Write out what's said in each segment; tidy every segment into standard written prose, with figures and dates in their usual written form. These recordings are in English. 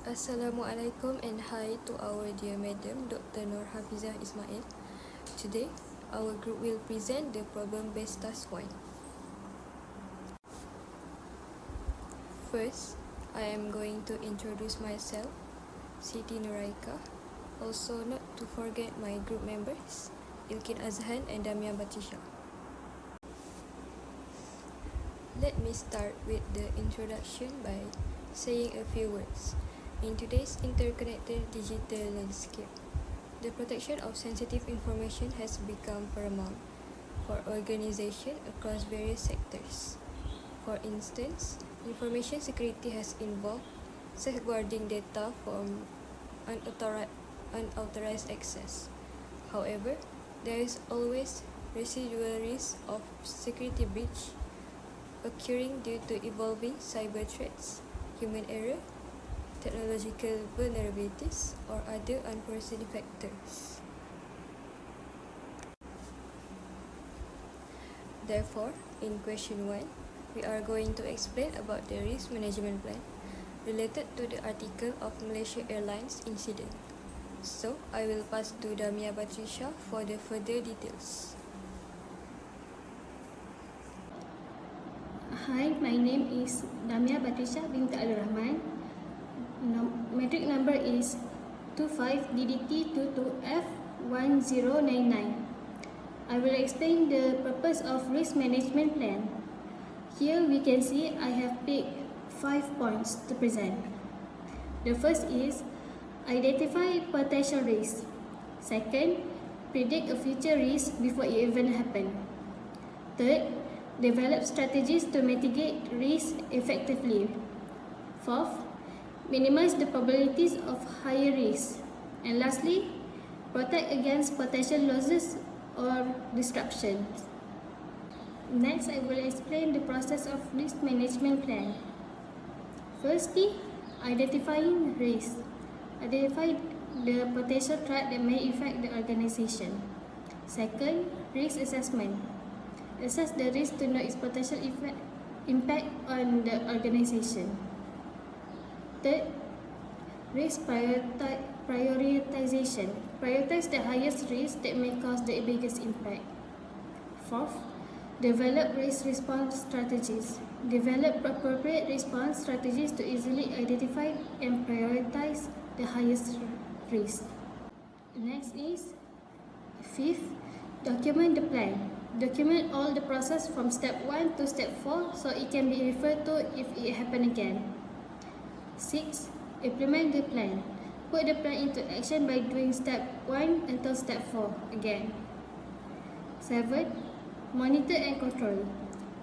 Assalamualaikum and hi to our dear Madam Dr. Norhafizah Ismail. Today, our group will present the problem-based task 1. First, I am going to introduce myself, Siti Nuraika. Also, not to forget my group members, Ilkin Azhan and Damia Batisha. Let me start with the introduction by saying a few words. In today's interconnected digital landscape, the protection of sensitive information has become paramount for organizations across various sectors. For instance, information security has involved safeguarding data from unauthorized access. However, there is always residual risk of security breach occurring due to evolving cyber threats, human error, technological vulnerabilities, or other unforeseen factors. Therefore, in question 1, we are going to explain about the risk management plan related to the article of Malaysia Airlines incident. So, I will pass to Damia Batisha for the further details. Hi, my name is Damia Batisha bint Al-Rahman. Metric number is 25DDT22F1099. I will explain the purpose of risk management plan. Here we can see I have picked 5 points to present. The first is identify potential risk. Second, predict a future risk before it even happens. Third, develop strategies to mitigate risk effectively. Fourth, minimize the probabilities of higher risk. And lastly, protect against potential losses or disruptions. Next, I will explain the process of risk management plan. Firstly, identifying risk. Identify the potential threat that may affect the organization. Second, risk assessment. Assess the risk to know its potential impact on the organization. Third, risk prioritization. Prioritize the highest risk that may cause the biggest impact. Fourth, develop risk response strategies. Develop appropriate response strategies to easily identify and prioritize the highest risk. Next is fifth, document the plan. Document all the process from step 1 to step 4 so it can be referred to if it happens again. 6. Implement the plan. Put the plan into action by doing step 1 until step 4 again. 7. Monitor and control.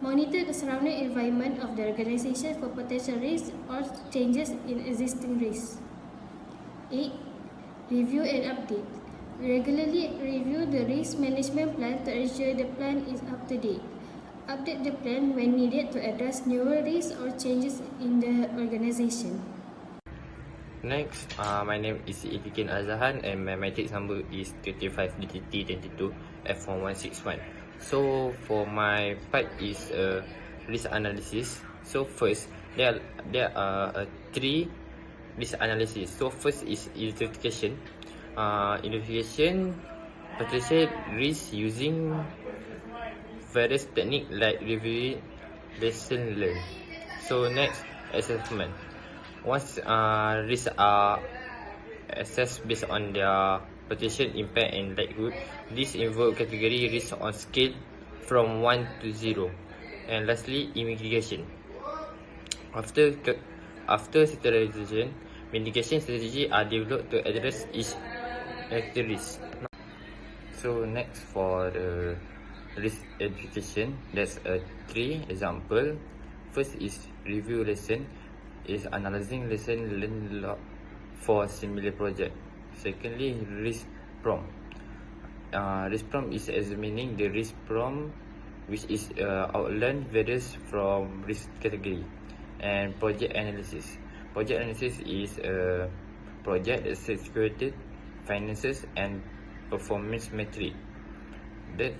Monitor the surrounding environment of the organization for potential risks or changes in existing risks. 8. Review and update. Regularly review the risk management plan to ensure the plan is up to date. Update the plan when needed to address newer risks or changes in the organization. Next, my name is Ilkin Azhan and my metric number is 25DDT22F1161. So, for my part is risk analysis. So, first, there are 3 risk analysis. So, first is identification. Identification potential risk using various techniques like reviewing lesson learned. So next, assessment. Once risks are assessed based on their potential impact and likelihood, this involve category risk on scale from 1 to 0. And lastly, mitigation. After centralization, mitigation strategies are developed to address each risk. So next, for the risk identification, there's 3 example. First is review lesson, is analyzing lesson learned for similar project. Secondly, risk prompt. Risk prompt is examining the risk prompt which is outlined varies from risk category. And project analysis. Project analysis is a project that security, finances and performance metric. That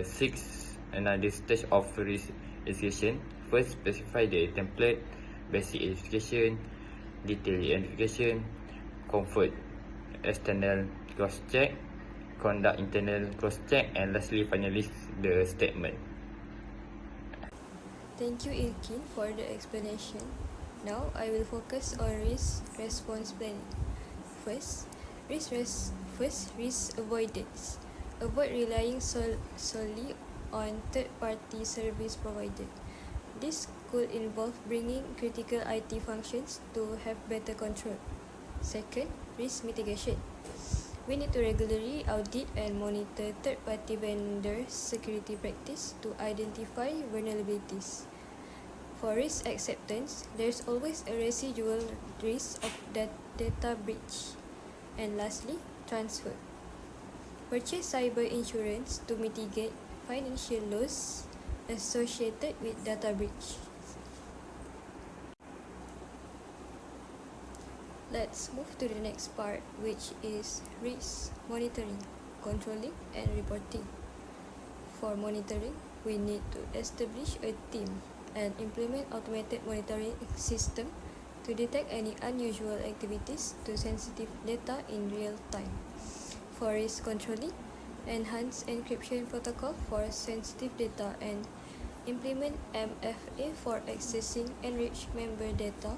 6 another stage of risk investigation. First, specify the template, basic identification, detailed identification, comfort external cross-check, conduct internal cross-check, and lastly, finally, the statement. Thank you, Ilkin, for the explanation. Now, I will focus on risk response planning. First, risk avoidance. Avoid relying solely on third-party service provider. This could involve bringing critical IT functions to have better control. Second, risk mitigation. We need to regularly audit and monitor third-party vendors' security practice to identify vulnerabilities. For risk acceptance, there's always a residual risk of data breach. And lastly, transfer. Purchase cyber insurance to mitigate financial loss associated with data breach. Let's move to the next part, which is risk monitoring, controlling, and reporting. For monitoring, we need to establish a team and implement automated monitoring system to detect any unusual activities to sensitive data in real time. For risk controlling, enhance encryption protocol for sensitive data and implement MFA for accessing enriched member data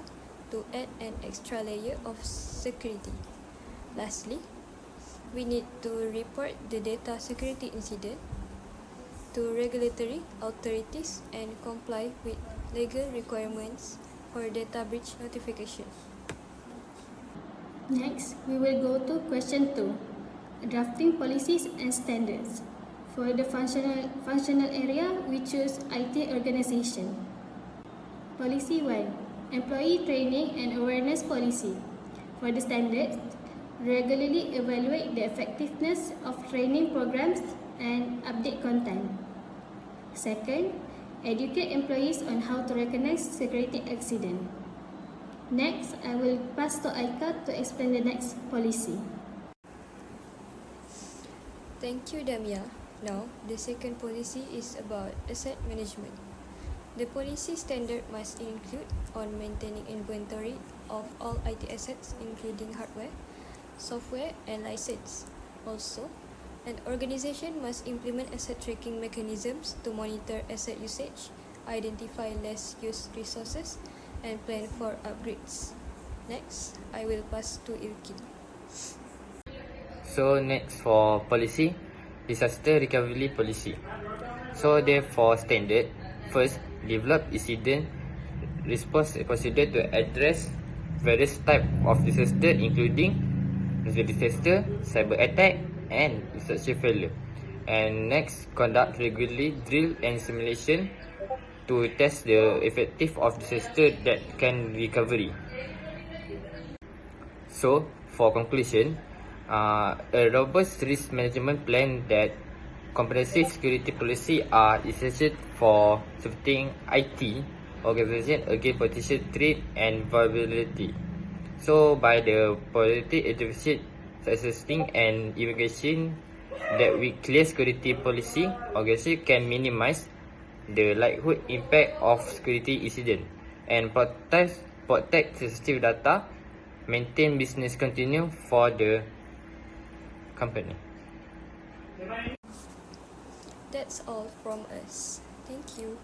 to add an extra layer of security. Lastly, we need to report the data security incident to regulatory authorities and comply with legal requirements for data breach notification. Next, we will go to question 2, drafting policies and standards. For the functional area, we choose IT organization. Policy 1, employee training and awareness policy. For the standards, regularly evaluate the effectiveness of training programs and update content. Second, educate employees on how to recognize security accident. Next, I will pass to Aika to explain the next policy. Thank you, Damia. Now, the second policy is about asset management. The policy standard must include on maintaining inventory of all IT assets, including hardware, software, and license. Also, an organization must implement asset tracking mechanisms to monitor asset usage, identify less used resources, and plan for upgrades. Next, I will pass to Ilkin. So next for policy, disaster recovery policy. So therefore standard, first develop incident response procedure to address various type of disaster including natural disaster, cyber attack, and infrastructure failure. And next, conduct regularly drill and simulation to test the effective of disaster that can recovery. So, for conclusion, a robust risk management plan that comprehensive security policy are essential for supporting IT organization against potential threat and vulnerability. So, by the policy education, assessing and investigation that with clear security policy, organization can minimize the likelihood impact of security incident and protect sensitive data, maintain business continue for the company. That's all from us. Thank you.